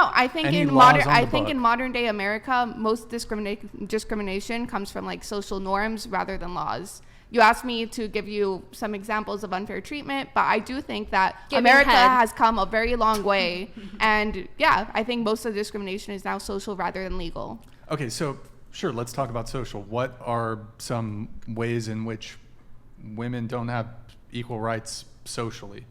No, I think Any in laws modern on the book? in modern day America, most discrimination comes from like social norms rather than laws. You asked me to give you some examples of unfair treatment, but I do think that America has come a very long way. And yeah, I think most of the discrimination is now social rather than legal. Okay, so sure, let's talk about social. What are some ways in which women don't have equal rights socially?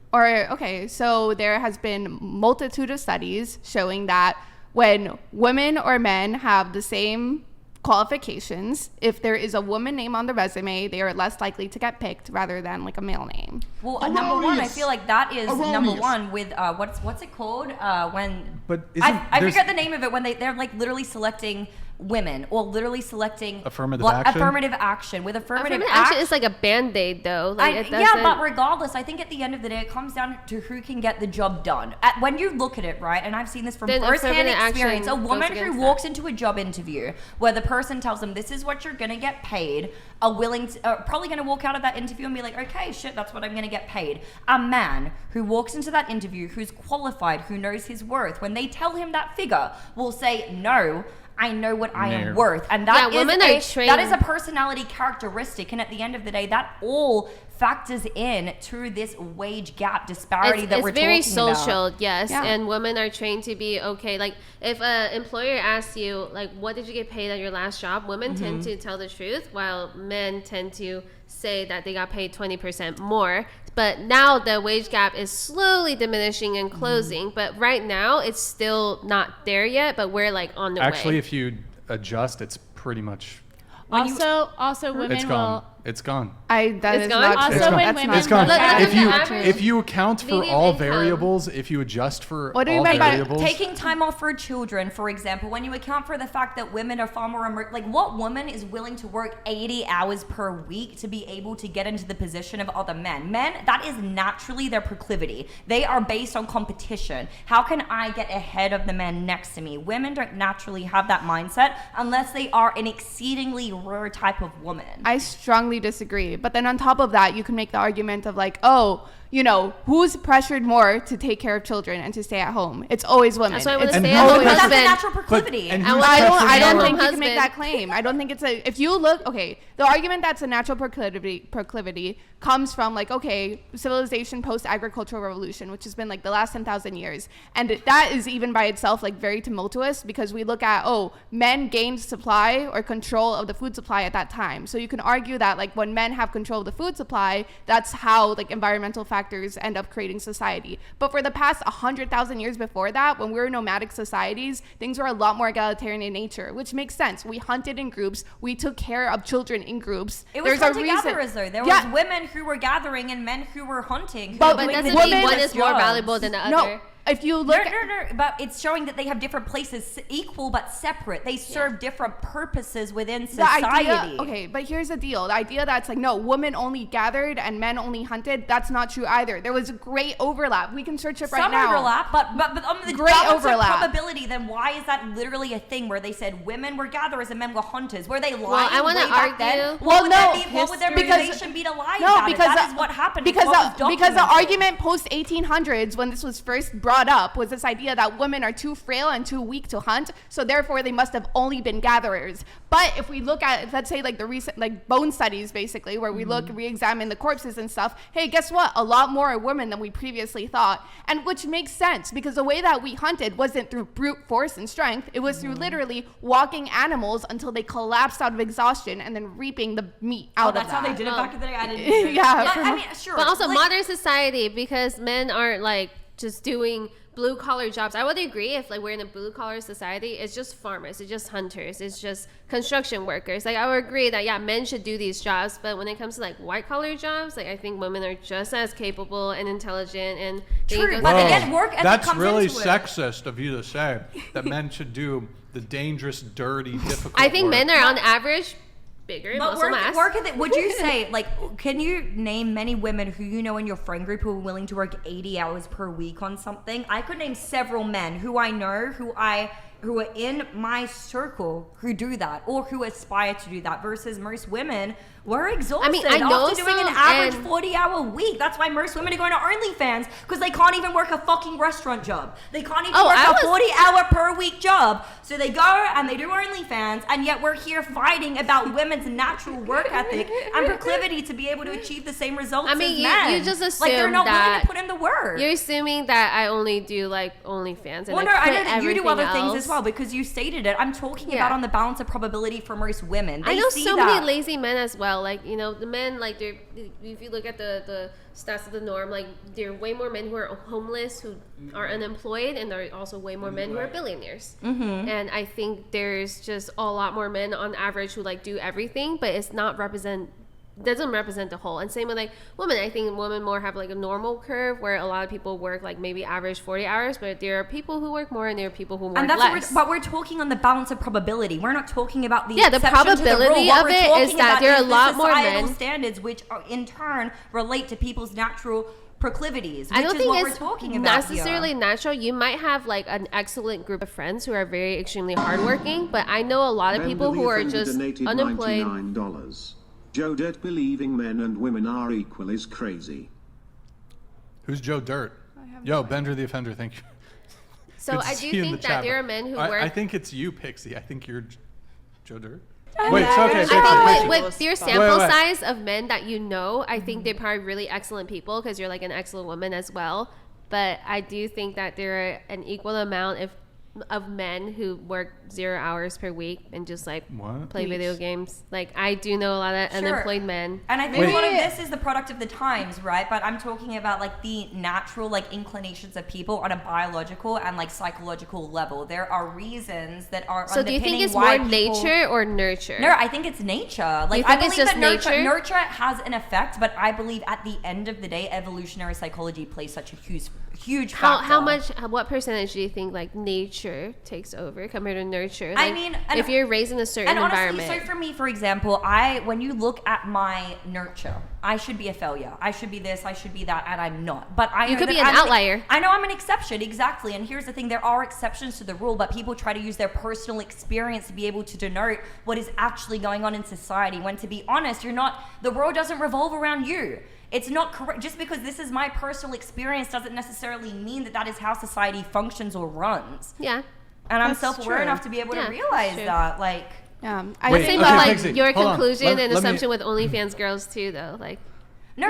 So there has been multitude of studies showing that when women or men have the same qualifications, if there is a woman name on the resume, they are less likely to get picked rather than like a male name. Well, number one, I feel like that is number one with what's it called when? But I forget the name of it when they're like literally selecting women or literally selecting affirmative action. With affirmative action is like a band-aid though. Like but regardless, I think at the end of the day it comes down to who can get the job done. When you look at it, right, and I've seen this from first-hand experience, a woman who walks into a job interview where the person tells them this is what you're gonna get paid are probably gonna walk out of that interview and be like, okay, shit, that's what I'm gonna get paid. A man who walks into that interview, who's qualified, who knows his worth, when they tell him that figure, will say, no, I know what I am worth. And that is a personality characteristic. And at the end of the day, that all factors in to this wage gap disparity that we're talking about. It's very social, yes. Yeah. And women are trained to be okay. Like if an employer asks you, like, what did you get paid at your last job? Women tend to tell the truth, while men tend to say that they got paid 20% more. But now the wage gap is slowly diminishing and closing. But right now it's still not there yet, but we're like on the way. Actually, if you adjust, it's pretty much... Also, women will... It's gone. If you account for all variables, if you adjust for all variables, taking time off for children, for example, when you account for the fact that women are far more like, what woman is willing to work 80 hours per week to be able to get into the position of other men? Men, that is naturally their proclivity. They are based on competition. How can I get ahead of the man next to me? Women don't naturally have that mindset unless they are an exceedingly rare type of woman. I strongly disagree. But then on top of that, you can make the argument of like, oh, you know, who's pressured more to take care of children and to stay at home? It's always women. That's why I would stay at home. That's a natural proclivity. I don't think you can make that claim. I don't think it's if you look, okay, the argument that's a natural proclivity comes from like, okay, civilization post-agricultural revolution, which has been like the last 10,000 years. And that is even by itself like very tumultuous because we look at, men gained supply or control of the food supply at that time. So you can argue that like when men have control of the food supply, that's how like environmental factors end up creating society. But for the past 100,000 years before that, when we were nomadic societies, things were a lot more egalitarian in nature, which makes sense. We hunted in groups. We took care of children in groups. It was hunter-gatherers though. There was women who were gathering and men who were hunting. But doesn't mean one is more valuable than the other. No. If you look but it's showing that they have different places, equal but separate. They serve different purposes within society. But here's the deal. The idea that's like, no, women only gathered and men only hunted, that's not true either. There was great overlap. We can search it right now. Some overlap, but on the great overlap probability, then why is that literally a thing where they said women were gatherers and men were hunters? Were they lying? Well, I want to argue. What would their motivation be to lie about it? That is what happened. Because the argument post 1800s, when this was first brought up, was this idea that women are too frail and too weak to hunt, so therefore they must have only been gatherers. But if we look at, let's say, like the recent like bone studies, basically, where we re-examine the corpses and stuff, hey, guess what? A lot more are women than we previously thought, and which makes sense because the way that we hunted wasn't through brute force and strength. It was through literally walking animals until they collapsed out of exhaustion and then reaping the meat out of that. That's how they did it back in the day. I didn't. I mean, sure. But also modern society, because men aren't like just doing blue collar jobs. I would agree if like we're in a blue collar society, it's just farmers, it's just hunters, it's just construction workers. Like I would agree that men should do these jobs, but when it comes to like white collar jobs, like I think women are just as capable and intelligent and true. But again, work ethic that's comes really into sexist of you to say that men should do the dangerous, dirty, difficult I think work. Men are on average bigger, but work ethic, would you say, like, can you name many women who you know in your friend group who are willing to work 80 hours per week on something? I could name several men who I know, who I who are in my circle who do that or who aspire to do that versus most women. We're exhausted after doing an average 40-hour week. That's why most women are going to OnlyFans, because they can't even work a fucking restaurant job. They can't even work a 40-hour per week job. So they go and they do OnlyFans, and yet we're here fighting about women's natural work ethic and proclivity to be able to achieve the same results as men. You just assume like they're not willing to put in the work. You're assuming that I only do like OnlyFans. And well, no, I know that you do other things as well because you stated it. I'm talking about on the balance of probability for most women. I know so many lazy men as well. Like, you know, the men, like, they're, if you look at the stats of the norm, like, there are way more men who are homeless, who are unemployed, and there are also way more men who are billionaires. Mm-hmm. And I think there's just a lot more men on average who, like, do everything, but it's not doesn't represent the whole. And same with like women. I think women more have like a normal curve where a lot of people work like maybe average 40 hours, but there are people who work more and there are people who work less. But we're talking on the balance of probability. We're not talking about the the probability of it is that there are a lot more men standards, which are in turn relate to people's natural proclivities, which I don't think what it's we're talking about necessarily natural. You might have like an excellent group of friends who are very extremely hardworking, but I know a lot of people who are just unemployed. $99. Joe Dirt believing men and women are equal is crazy. Who's Joe Dirt? Yo, Bender the Offender, thank you. So I do think that there are men who work... I think it's you, Pixie. I think you're Joe Dirt. Wait, it's okay. I think with your sample size of men that you know, I think they're probably really excellent people because you're like an excellent woman as well. But I do think that there are an equal amount of men who work 0 hours per week and just like play video games. Like I do know a lot of unemployed men. And I think a lot of this is the product of the times, right? But I'm talking about like the natural like inclinations of people on a biological and like psychological level. There are reasons that are so do you think it's more nature or nurture? No, I think it's nature. Like I believe that nurture has an effect, but I believe at the end of the day, evolutionary psychology plays such a huge factor. What percentage do you think like nature takes over compared to nurture? Like, I mean, if you're raised in a certain environment. So for me, for example, when you look at my nurture, I should be a failure. I should be this, I should be that, and I'm not. But you could be an outlier. I know I'm an exception, exactly. And here's the thing, there are exceptions to the rule, but people try to use their personal experience to be able to denote what is actually going on in society. When to be honest, the world doesn't revolve around you. It's not correct. Just because this is my personal experience doesn't necessarily mean that is how society functions or runs. Yeah. And I'm self-aware enough to be able to realize that. Like, I would say about like your conclusion and assumption with OnlyFans girls too, though. Like, no,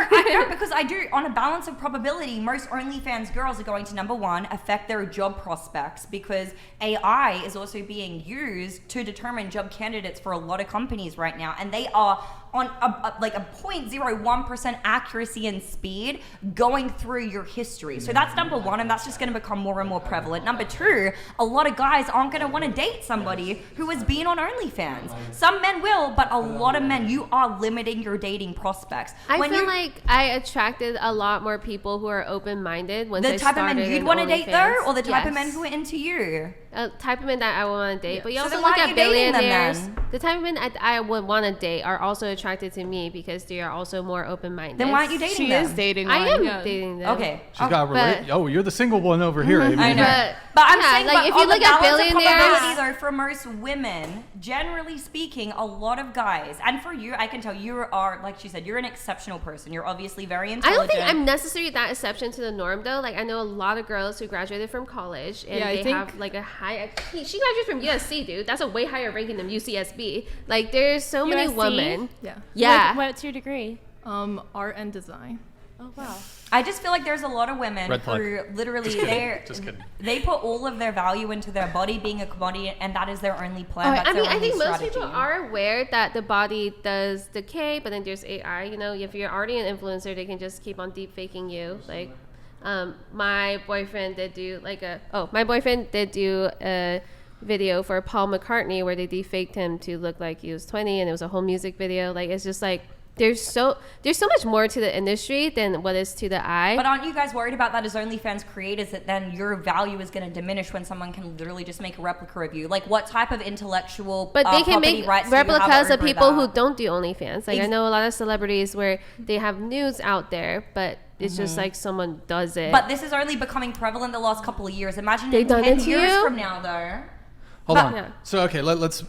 because I do, on a balance of probability, most OnlyFans girls are going to, number one, affect their job prospects because AI is also being used to determine job candidates for a lot of companies right now. And they are on a 0.01% accuracy and speed going through your history. So that's number one, and that's just going to become more and more prevalent. Number two, a lot of guys aren't going to want to date somebody who has been on OnlyFans. Some men will, but a lot of men, you are limiting your dating prospects. I feel like I attracted a lot more people who are open-minded once I started. The type of men you'd want to date though, or the type of men who are into you? Type of men that I would want to date, but you also look at billionaires. The type of men I would want to date are also attracted to me because they are also more open-minded. Then why aren't you dating them? She is dating them. I am dating them. Okay. She's got you're the single one over here, Amy. I know. But I'm saying, like, if you look at billionaires, though, for most women, generally speaking, a lot of guys, and for you, I can tell you are, like she said, you're an exceptional person. You're obviously very intelligent. I don't think I'm necessarily that exception to the norm, though. Like, I know a lot of girls who graduated from college, and they have, like, a high... She graduated from USC, dude. That's a way higher ranking than UCSB. Like, there's so many women. Yeah. What's your degree? Art and design. Oh, wow. I just feel like there's a lot of women who literally they put all of their value into their body being a commodity, and that is their only plan. I think most people are aware that the body does decay, but then there's AI. You know, if you're already an influencer, they can just keep on deep faking you. Like, my boyfriend did do a video for Paul McCartney where they defaked him to look like he was 20, and it was a whole music video. Like, it's just like there's so much more to the industry than what is to the eye. But aren't you guys worried about that as OnlyFans creators, that then your value is going to diminish when someone can literally just make a replica of you? Like, what type of intellectual but they can make replicas of people who don't do OnlyFans. Like, I know a lot of celebrities where they have nudes out there, but it's just like someone does it. But this is only becoming prevalent the last couple of years. Imagine in 10 years from now, though. Hold on. Yeah. So okay, let's